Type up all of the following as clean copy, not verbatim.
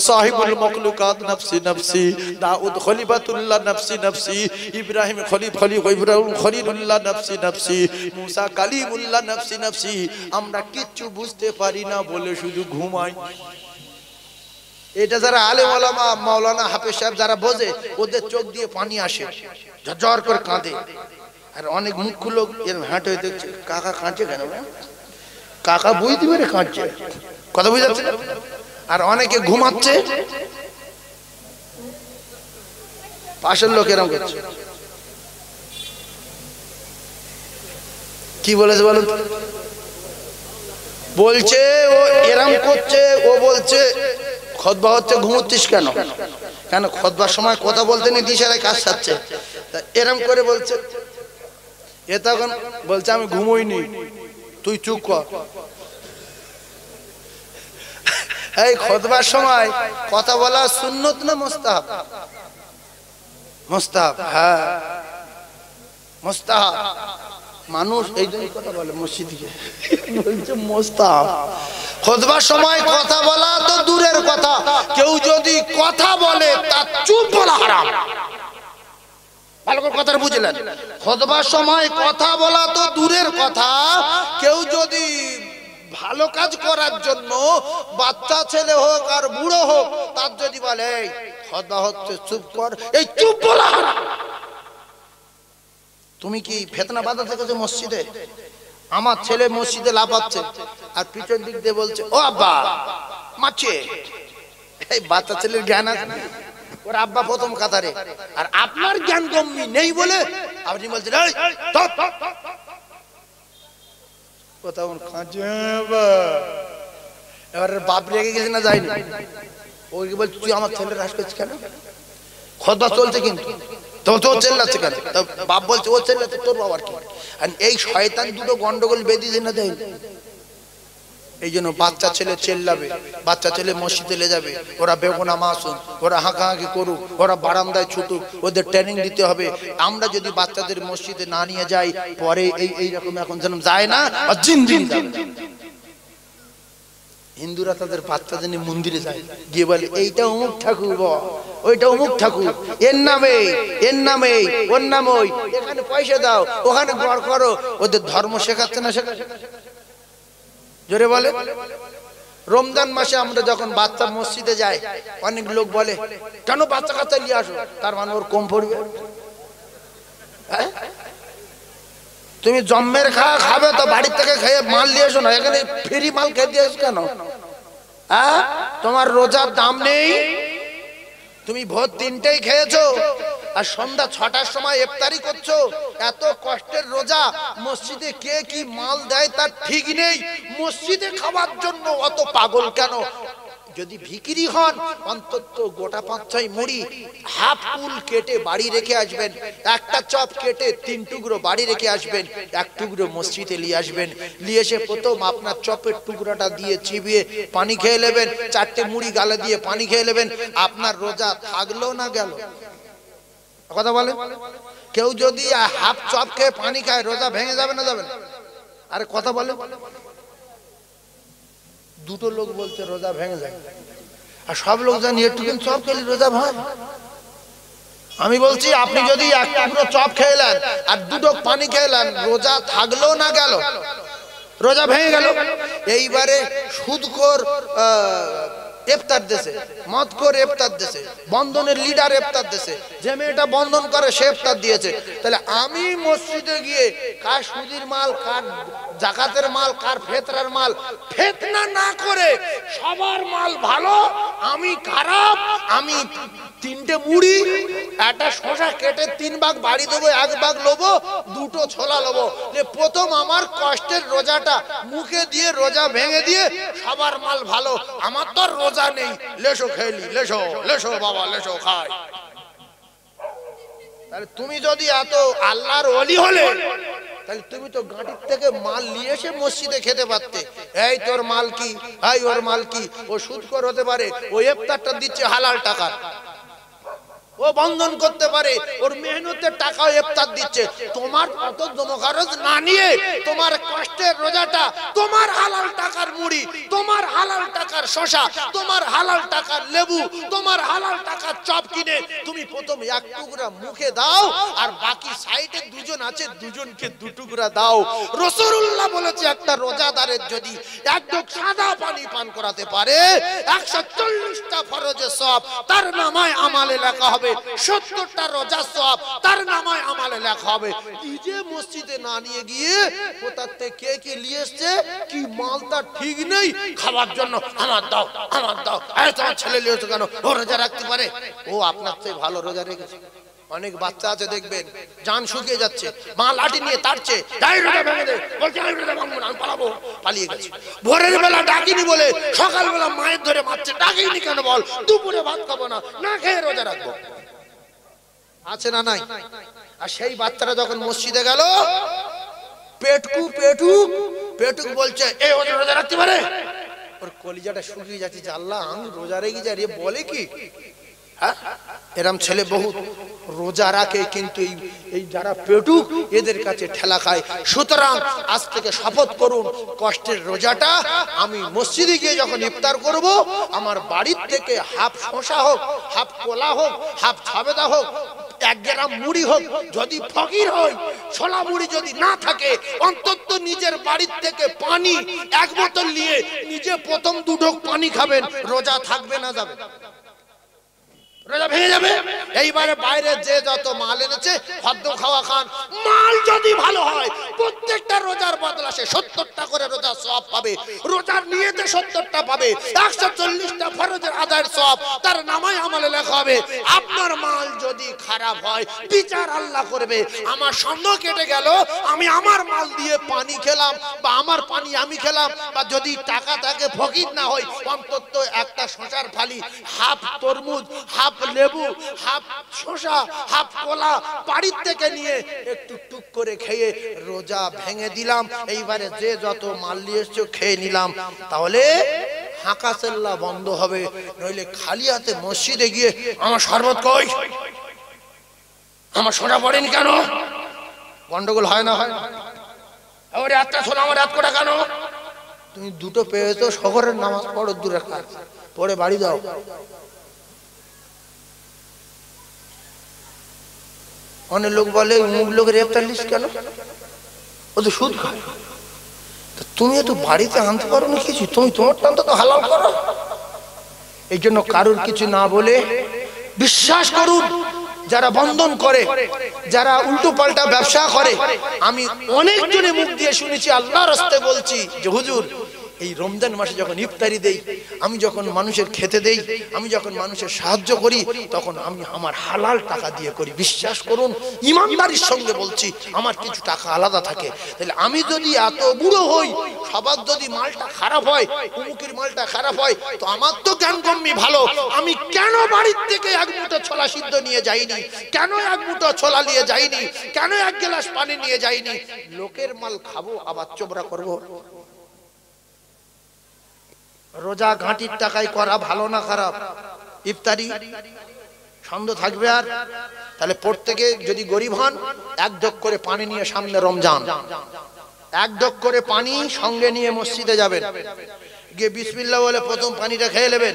সাহিবুল মখলুকাত নফসি নফসি, দাউদ খলিফাতুল্লাহ নফসি নফসি, ইব্রাহিম খলিলুল্লাহ নফসি নফসি, মুসা কালিমুল্লাহ নফসি নফসি। আমরা কিচ্ছু বুঝতে পারি না বলে শুধু ঘুমাই। এটা যারা আলেম ওলামা মাওলানা হাফেজ সাহেব যারা বোঝে, ওদের চোখ দিয়ে পানি আসে, ঝরঝর করে কাঁদে। আর অনেক মুখ্য লোক এর হাঁটে দেখছে, কাকা কাঁদছে কেন? কাকা বুঝতে পেরে কাঁদছে, কথা বুঝতে পারছে। আর অনেকে ঘুমাচ্ছে, পাশের লোক এরকম করছে। কি বলেছে বলুন? বলছে ও এরম করছে, ও বলছে খুতবা হচ্ছে, ঘুমোচ্ছিস কেন? কেন খুতবার সময় কথা বলতে নেই, দিশারায় কাজ সারছে। এরম করে বলছে, এ তখন বলছে আমি ঘুমোইনি, তুই চুপ কর। এই খুতবার সময় কথা বলা সুন্নত না মুস্তাহাব? মুস্তাহাব, হ্যাঁ মুস্তাহাব। মানুষ এই জন্য কথা বলে মসজিদে, বলছে মুস্তাহাব। খুতবার সময় কথা বলা তো দূরের কথা, কেউ যদি কথা বলে তা চুপ বলা হারাম। ভালো করে কথাটা বুঝলেন? খুতবার সময় কথা বলা তো দূরের কথা, কেউ যদি ভালো কাজ করার জন্য বাচ্চা ছেলে হোক আর বুড়ো হোক, তার যদি বলে খুতবা হচ্ছে চুপ কর, এই চুপ বলা হারাম। তুমি কি ফিতনা বাঁধাতে গেছো মসজিদে? আমার ছেলে মসজিদে লাফাচ্ছে আর পিছন দিক দিয়ে বলছে ও আব্বা মারছে। এই বাচ্চা ছেলের জ্ঞান আছে, ওর আব্বা প্রথম কাতারে, আর আপনার জ্ঞান গম্যি নেই বলে আপনি বলছেন এই চুপ। এবার বাপ রেগে গেছে না যায়নি, ওই বলছে তুই আমার ছেলের হ্রাস করছিস কেন? খুতবা চলছে কিন্তু তো চেল্লাচ্ছে কেন? বাপ বলছে ও চেল্লাচ্ছে, তোর বাবার কি? আর এই শয়তান দুটো গন্ডগোল বেঁধেছে না দেয়। এই জন্য বাচ্চা ছেলে চেল্লাবে, বাচ্চা ছেলে মসজিদে লে যাবে, ওরা বেগুনা মাসুম, ওরা হাঁকাহাঁকি করুক, ওরা বারান্দায় ছুটুক, ওদের ট্রেনিং দিতে হবে। আমরা যদি বাচ্চাদের মসজিদে না নিয়ে যাই, পরে এইরকম এখন যেন যায় না, আর জিন্দিন হিন্দুরা তাদের বাচ্চাদের নিয়ে মন্দিরে যায়, গিয়ে বলে এইটা অমুক ঠাকুর, ওইটা অমুক ঠাকুর, এর নামে ওর নাম ওই, এখানে পয়সা দাও, ওখানে গড় করো। ওদের ধর্ম শেখাচ্ছে না শেখাচ্ছে? জোরে বলে। রমজান মাসে আমরা যখন বাচ্চা মসজিদে যাই, অনেক লোক বলে কেন বাচ্চা কাচ্চা নিয়ে আসো, তার মানে ওর কম পড়বে। তুমি জম্মের খাবে তো বাড়ির থেকে খেয়ে মাল নিয়ে এসো না, এখানে ফ্রি মাল খেয়ে দিয়ে এসো কেন? তোমার রোজার দাম নেই, তুমি ভোর 3টায় খেয়েছো আর সন্ধ্যা 6টার সময় ইফতারি করছো। এত কষ্টের রোজা, মসজিদে কে কি মাল দেয় তার ঠিক নেই, মসজিদে খাওয়ার জন্য অত পাগল কেন? যদি ভিখিরি হন অন্তত গোটা 5-6 মুড়ি হাফ কুল কেটে বাড়ি রেখে আসবেন, একটা চপ কেটে 3 টুকরো বাড়ি রেখে আসবেন, 1 টুকরো মসজিদে নিয়ে আসবেন। নিয়ে এসে প্রথম আপনার চপের টুকরোটা দিয়ে চিবিয়ে পানি খেয়ে নেবেন, 4টে মুড়ি গালে দিয়ে পানি খেয়ে নেবেন। আপনার রোজা থাকলো না গেল? কথা বলে। কেউ যদি হাফ চপ খেয়ে পানি খায়, রোজা ভেঙে যাবে না যাবে না? আরে কথা বলে। দুটো লোক বলছে রোজা ভেঙে যায়, আর সব লোক জানি একটুখানি চপ খেলে রোজা ভাঙে। আমি বলছি আপনি যদি 1 টুকরো চপ খেলেন আর 2 পানি খেলেন, রোজা থাকলো না গেল? রোজা ভেঙে গেল। এইবারে সুদখোর ইফতার দেশে, মদখোর ইফতার দেশে, বন্ধনের লিডার ইফতার দেশে, যে মেয়েটা বন্ধন করে সে ইফতার দিয়েছে। তাহলে আমি মসজিদে গিয়ে কার সুদির মাল, কার জাকাতের মাল, কার ফিতরার মাল ফিতনা না করে সবার মাল ভালো, আমি খারাপ, আমি 3টে মুড়ি, একটা শসা কেটে 3 ভাগ বাড়ি দেবো, 1 ভাগ লোবো, 2টো ছোলা লোবো, প্রথম আমার কষ্টের রোজাটা মুখে দিয়ে রোজা ভেঙে দিয়ে সবার মাল ভালো, আমার তো রোজা নেই, লেসো খেলি, লেসো লেসো বাবা লেসো খাই। তাহলে তুমি যদি এত আল্লাহর ওলি হলে, তাহলে তুমি তো গাঁটির থেকে মাল নিয়ে এসে মসজিদে খেতে পারতে। এই তোর মাল কি, এই ওর মাল কি? ও সুদখোর হতে পারে, ও ইফতারটা দিচ্ছে হালাল টাকা। ও বন্ধন করতে পারে, ওর মেহনতের টাকা ইফতার দিচ্ছে। তোমার কত জমখরচ না নিয়ে তোমার কষ্টের রোজাটা, তোমার হালাল টাকার মুড়ি, তোমার হালাল টাকার শসা, তোমার হালাল টাকার লেবু, তোমার হালাল টাকার চপ কিনে তুমি প্রথম এক টুকরা মুখে দাও, আর বাকি সাইডে দুজন আছে, দুজনকে দু টুকরা দাও। রাসূলুল্লাহ বলেছে একটা রোজাদারের যদি এক ঢোক সাদা পানি পান করাতে পারে 140টা ফরজের সওয়াব তার নামায় আমালে লেখা হবে, 70টা রোজার সওয়াব তার নামায় আমালে লেখা হবে। নিজে মসজিদে না নিয়ে গিয়ে কোথা থেকে কে নিয়ে এসেছে, কি মালটা ঠিক নেই, খাবার জন্য আমার দাও আমার দাও, এই তোমার ছেলে নিয়ে এসেছে কেন, ও রোজা রাখতে পারে, ও আপনার চেয়ে ভালো রোজা রেখেছে। অনেক বাচ্চা আছে দেখবেন জান শুকিয়ে যাচ্ছে, মা লাঠি নিয়ে তাড়ছে, যাই রোজা ভেঙে দে, বলছে আমি রোজা ভাঙবো না, আমি পালাবো, পালিয়ে গেছে। ভোরের বেলা ডাকিনি বলে সকালবেলা মায়ের ধরে মারছে, ডাকিনি কেন বল, দুপুরে ভাত খাবো না, না খেয়ে রোজা রাখবো, আছে না নাই? আর সেই বাচ্চারা যখন মসজিদে গেল, পেটকু পেটুক পেটুক বলছে এই রোজা রাখতে পারে, ওর কলিজাটা শুকিয়ে যাচ্ছে, আল্লাহ আমি রোজা রেখে যাই, রে বলে কি? এরম ছেলে বহু রোজা রাখে, কিন্তু এই যারা পেটুক এদের কাছে ঠেলা খায়। সুতরাং আজ থেকে শপথ করুন, কষ্টের রোজাটা আমি মসজিদে গিয়ে যখন ইফতার করব, আমার বাড়ির থেকে হাফ শসা হোক, হাফ কলা হোক, হাফ সবেদা হোক, 1 গ্রাম মুড়ি হোক, যদি ফকির হয় ছোলা মুড়ি যদি না থাকে, অন্তত নিজের বাড়ির থেকে পানি 1 বোতল নিয়ে নিজে প্রথম 2 ঢোক পানি খাবেন, রোজা থাকবে না যাবে? রোজা ভেঙে যাবে। এইবারে বাইরে যে যত মাল এনেছে খাদ্য খাওয়া খান, মাল যদি ভালো হয় প্রত্যেকটা রোজার বদলা সে 70টা করে রোজার সওয়াব পাবে, রোজার নিয়তে 70টা পাবে, 140টা ফরজের আদায়ের সওয়াব তার নামায় আমলে লেখা হবে। আপনার মাল যদি খারাপ হয় বিচার আল্লাহ করবে। আমার সন্দেহ কেটে গেল, আমি আমার মাল দিয়ে পানি খেলাম, বা আমার পানি আমি খেলাম, বা যদি টাকা থাকে ফকির না হয় অন্তত একটা শসার ফালি, হাফ তরমুজ, হাফ লেবু, হাফ শসা, হাফ কলা বাড়ির থেকে নিয়ে একটু টুক করে খেয়ে রোজা ভেঙে দিলাম। এইবারে যে যত মাল নিয়ে এসছো খেয়ে নিলাম, তাহলে হাঁকাচেল্লা বন্ধ হবে। নইলে খালি হাতে মসজিদে গিয়ে আমার শরবত কই, আমার সোনা পড়েনি কেন, গন্ডগোল হয় না? হয় আমার একটা সোনা আমার 1 কোটা কেন? তুমি দুটো পেয়েছো, শহরের নামাজ পড়ো, দূরে পড়ে বাড়ি যাও। অনেক লোক বলে অমুক লোকের ইফতার লিস্ট কেন, ও তো সুদ খায়। তুমি তো বাড়িতে আনতে পারো না কিছু, তুমি তোমারটা তো হালাল করো। এই জন্য কারোর কিছু না বলে বিশ্বাস করুন, যারা বন্ধন করে, যারা উল্টো পাল্টা ব্যবসা করে, আমি অনেক জনের মুখ দিয়ে শুনেছি, আল্লাহর রাস্তায় বলছি যে হুজুর এই রমজান মাসে যখন ইফতারি দেই, আমি যখন মানুষের খেতে দেই, আমি যখন মানুষের সাহায্য করি, তখন আমি আমার হালাল টাকা দিয়ে করি। বিশ্বাস করুন, ইমানদারির সঙ্গে বলছি, আমার কিছু টাকা আলাদা থাকে। তাহলে আমি যদি এত বুড়ো হই, সবার যদি মালটা খারাপ হয়, উমুকের মালটা খারাপ হয়, তো আমার তো জ্ঞান কমই ভালো। আমি কেন বাড়ির থেকে 1 মুঠো ছোলা সিদ্ধ নিয়ে যাইনি, কেন 1 মুঠো ছোলা নিয়ে যাইনি, কেন 1 গ্লাস পানি নিয়ে যাইনি? লোকের মাল খাবো আবার চোবরা করবো? রোজা ঘাঁটির টাকায় করা ভালো না খারাপ? ইফতারি সন্দেহ থাকবে? আর তাহলে প্রত্যেকে যদি গরিব হন 1 ঢোক করে পানি নিয়ে, সামনে রমজান, 1 ঢোক করে পানি সঙ্গে নিয়ে মসজিদে যাবেন, গিয়ে বিসমিল্লাহ বলে প্রথম পানিটা খেয়ে নেবেন।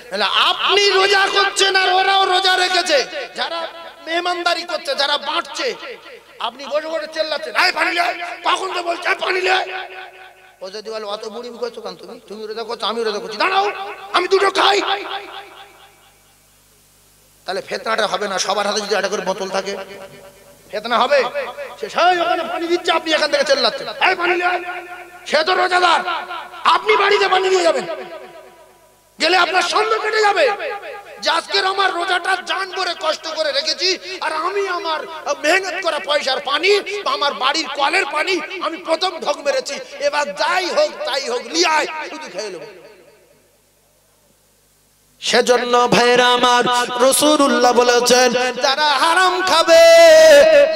তাহলে আপনি রোজা করছেন আর ওরাও রোজা রেখেছে, যারা মেহমানদারি করছে, যারা বাঁটছে, আপনি বসে বসে চেল্লাচ্ছেন, আয় পানি লে, কখন তো বলছে পানি লে। ও যদি বলে অত বুড়ি করছো কেন, তুমি রোজা করছো, আমি রোজা করছি, দাঁড়াও আমি 2টো খাই, তাহলে ফেতনাটা হবে না? সবার হাতে যদি 1টা করে বোতল থাকে ফেতনা হবে? সে সেই ওখানে পানি দিচ্ছে, আপনি এখান থেকে চেল্লাচ্ছেন, এই পানি লে। সে তো রোজাদার, আপনি বাড়িতে পানি নিয়ে যাবেন, গেলে আপনার সন্দেহ কেটে যাবে যে আজকের আমার রোজাটা জান করে কষ্ট করে রেখেছি, আর আমি আমার মেহনত করা পয়সার পানি, আমার বাড়ির কলের পানি আমি প্রথম ঢোক মেরেছি, এবার যাই হোক তাই হোক লিয়ায় শুধু খেয়ে নেব। সেজন্য ভাইরা আমার, রাসূলুল্লাহ বলেছেন, যারা হারাম খাবে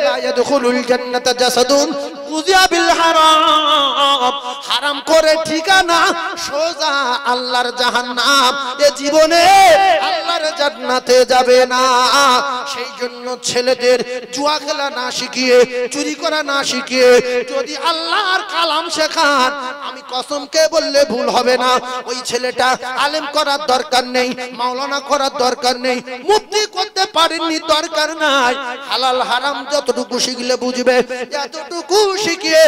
লা ইয়াদখুলুল জান্নাতা জাসাদুন উযিয়া বিল হারাম, হারাম করে ঠিকানা সোজা আল্লাহর জাহান্নাম। এ জীবনে আল্লাহর জান্নাতে যাবে না। সেই জন্য ছেলেদের জুয়া খেলা না শিখিয়ে, চুরি করা না শিখিয়ে যদি আল্লাহর কালাম শেখান, আমি কসমকে বললে ভুল হবে না, ওই ছেলেটা আলেম করার দরকার নেই, মাওলানা করার দরকার নেই, মুফতি করতে পারেননি, দরকার নাই। হালাল হারাম যতটুকু শিখলে বুঝবে, এতটুকু শিখিয়ে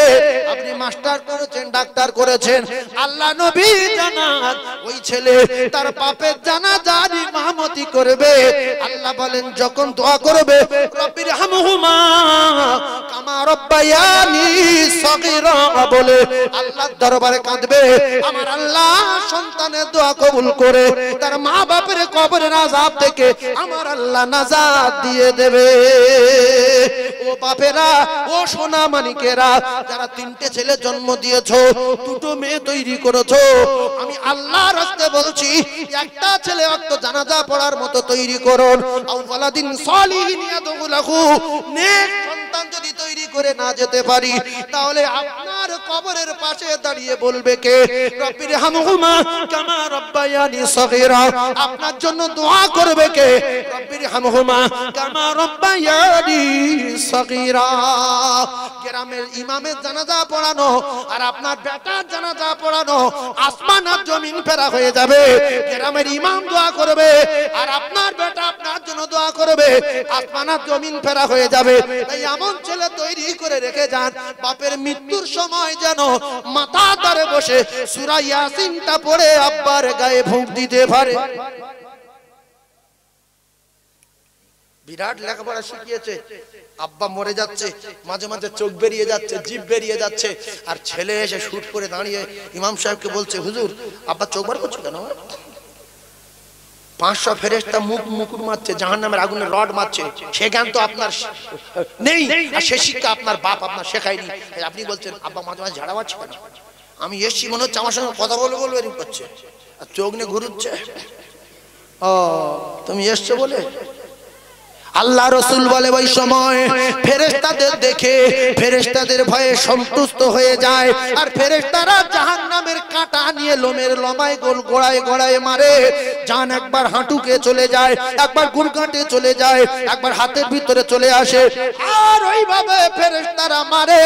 আপনি মাস্টার করেছেন, ডাক্তার করেছেন, আল্লাহ নবী জানান ওই ছেলে তার বাপের জানাজার ইমামতি করবে। আল্লাহ বলেন যখন দোয়া করবে রব্বির হামহুমা কামা রব্বায়ানি সগীরা বলে আল্লাহর দরবারে কাঁদবে, আমার আল্লাহ সন্তানের দোয়া কবুল করে তার মা বাপের কবরের আযাব থেকে আমার আল্লাহ নাজাত দিয়ে দেবে। ও বাপেরা, ও সোনা মানিকেরা, যারা তিনটে ছেলে জন্ম দিয়েছো, দুটো মেয়ে তৈরি করেছো, আমি আল্লাহর রাস্তায় বলছি একটা ছেলে অক্ত জানাজা পড়ার মতো তৈরি করুন। আও ওয়ালাদিন সালিহিন ইয়াদউ লাহু, নেক সন্তান যদি তৈরি করে না যেতে পারি, তাহলে আপনার কবরের পাশে দাঁড়িয়ে বলবে কে? রব্বির হামহুমা কামা রব্বায়ানি সগীরা। আপনার জন্য দোয়া করবে কে? রব্বির হামহুমা কামা রব্বায়ানি সগীরা। গ্রামের ইমামের জানাজা পড়ানো আর আপনার বেটার জানাজা পড়ানো, আসমান আর জমিন ফেরা হয়ে যাবে। গ্রামের ইমাম দোয়া করবে আর আপনার বেটা আপনার জন্য দোয়া করবে, আসমান আর জমিন ফেরা হয়ে যাবে। তাই এমন ছেলে তৈরি করে রেখে যান, বাপের মৃত্যুর সময় যেন মাথা ধরে বসে সূরা ইয়াসিনটা পড়ে আব্বার গায়ে ফুঁক দিতে পারে। বিরাট লেখাপড়া শিখিয়েছে, আব্বা মরে যাচ্ছে, মাঝে মাঝে চোখ বেরিয়ে যাচ্ছে, জিভ বেরিয়ে যাচ্ছে, আর ছেলে এসে শুট করে দাঁড়িয়ে ইমাম সাহেবকে বলছে, হুজুর আব্বা চোখ বার করছো কেন? 500 ফেরেশতা মুকুট মারছে, জাহান্নামের আগুনের রড মারছে, সে জ্ঞান তো আপনার নেই, আর সে শিক্ষা আপনার বাপ আপনার শেখায়নি। আপনি বলছেন আব্বা মাঝে মাঝে ঝাড়া মারছে কেন? আমি এসছি মনে হচ্ছে আমার সঙ্গে কথা বলবো বলবো এরকম করছে, আর চোখ নিয়ে ঘুরুচ্ছে। ও তুমি এসছো বলে? আল্লাহ রাসূল বলে ওই সময় ফেরেশতাদের দেখে ফেরেশতাদের ভয়ে সন্তুষ্ট হয়ে যায়, আর ফেরেশতারা জাহান্নামের কাঁটা নিয়ে লোমের লমায় গোল গোড়ায় গোড়ায় মারে। জান একবার হাঁটুকে চলে যায়, একবার গুরগাঁটে চলে যায়, একবার হাতের ভিতরে চলে আসে, আর ওইভাবে ফেরেশতারা মারে।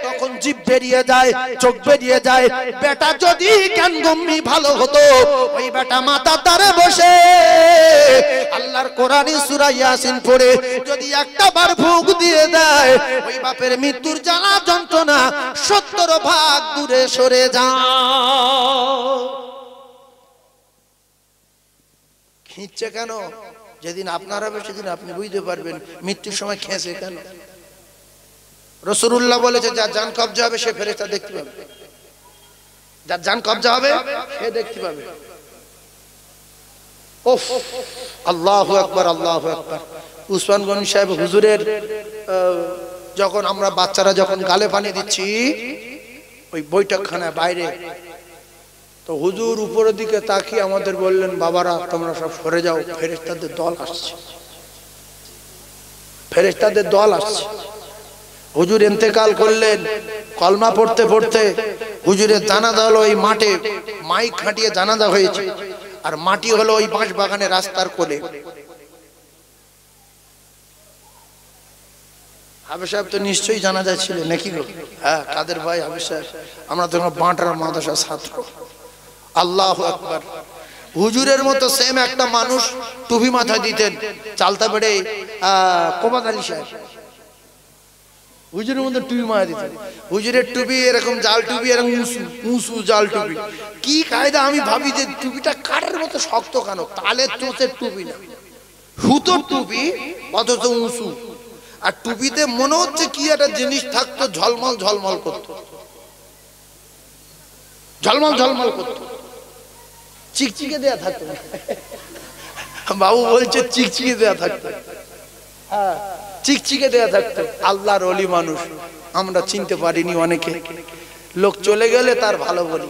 তখন জিভ বেরিয়ে যায়, চোখ বেরিয়ে যায়। বেটা যদি জ্ঞানগম্যি ভালো হতো, ওই বেটা মাথা তারে বসে আল্লাহর কোরআনী সূরা ইয়াসিন পড়ে যদি একটা বার ফুঁক দিয়ে দেয়, ওই বাপের মৃত্যুর জ্বালা যন্ত্রণা 70 ভাগ দূরে সরে যায়। খিঁচছে কেন? যেদিন আপনার হবে সেদিন আপনি বুঝতে পারবেন মৃত্যুর সময় খেঁচে কেন। রাসূলুল্লাহ বলেছে যার জান কবজা হবে সে ফেরেশতা দেখতে পাবে, যার জান কবজা হবে সে দেখতে পাবে। ওফ, আল্লাহু আকবার, আল্লাহু আকবার। উসমান গনি সাহেব হুজুরের যখন আমরা বাচ্চারা যখন গালে পানি দিচ্ছি ওই বৈঠকখানায় বাইরে, তো হুজুর উপরের দিকে তাকিয়ে আমাদের বললেন, বাবারা তোমরা সব সরে যাও, ফেরেশতাদের দল আসছে, ফেরেশতাদের দল আসছে। হুজুর ইন্তেকাল করলেন, কলমা পড়তে পড়তে হুজুরের জানাজা হলো ওই মাঠে, মাইক খাটিয়ে জানাজা হয়েছে, আর মাটি হলো ওই বাঁশ বাগানে রাস্তার কোলে। হাফেজ সাহেব তো নিশ্চয়ই জানাজা ছিল নাকি গো? হ্যাঁ, কাদের ভাই হাফেজ সাহেব, আমরা তো বাঁটার মাদ্রাসার ছাত্র। আল্লাহু আকবার। হুজুরের মতো সেম একটা মানুষ টুপি মাথায় দিতেন, চালতা বেড়ে কোবাদ আলী সাহেব, হুজুরের মতো টুপি মাথায় দিতেন। হুজুরের টুপি এরকম জাল টুপি, এরকম উঁচু জাল টুপি। কি কায়দা! আমি ভাবি যে টুপিটা কাঠের মতো শক্ত কেন? তালের চোচের টুপি না, সুতোর টুপি, অথচ উঁচু, আর টুপিতে মনে হচ্ছে কি একটা জিনিস থাকতো, ঝলমল ঝলমল করতো, ঝলমল ঝলমল করতো, চিকচিকে দেয়া থাকতো। বাবু বলছে চিকচিকে দেয়া থাকতো, হ্যাঁ চিকচিকে দেয়া থাকতো। আল্লাহর ওলি মানুষ, আমরা চিনতে পারিনি অনেকে, লোক চলে গেলে তার ভালো বলি।